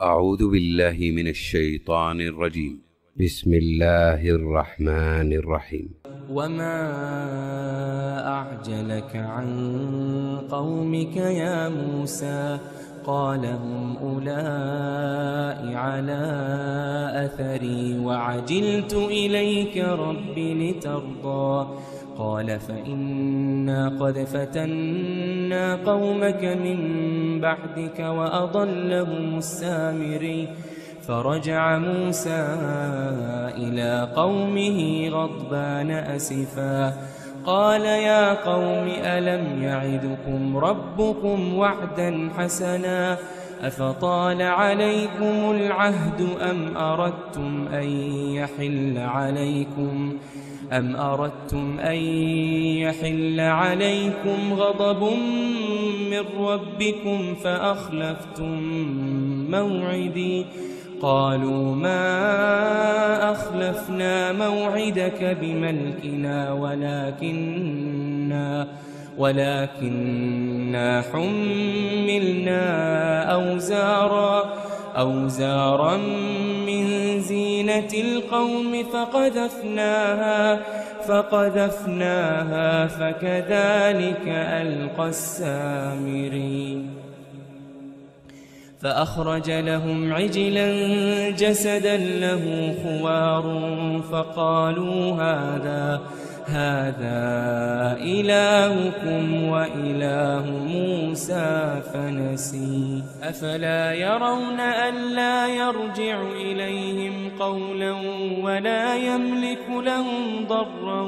أعوذ بالله من الشيطان الرجيم. بسم الله الرحمن الرحيم. وما أعجلك عن قومك يا موسى؟ قال هم أولئك على أثري وعجلت إليك رب لترضى. قال فإنا قد فتنا قومك من بعدك وأضلهم السامري. فرجع موسى إلى قومه غضبان أسفا قال يا قوم ألم يعدكم ربكم وعدا حسنا أفطال عليكم العهد أم أردتم أن يحل عليكم غضب من ربكم فأخلفتم موعدي. قالوا ما أخلفنا موعدك بملكنا ولكننا حملنا أوزارا من زينة القوم فقذفناها فكذلك ألقى السامري. فأخرج لهم عجلا جسدا له خوار فقالوا هذا إلهكم وإله موسى فنسي. أفلا يرون ألا يرجع إليهم قولا ولا يملك لهم ضرا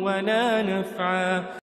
ولا نفعا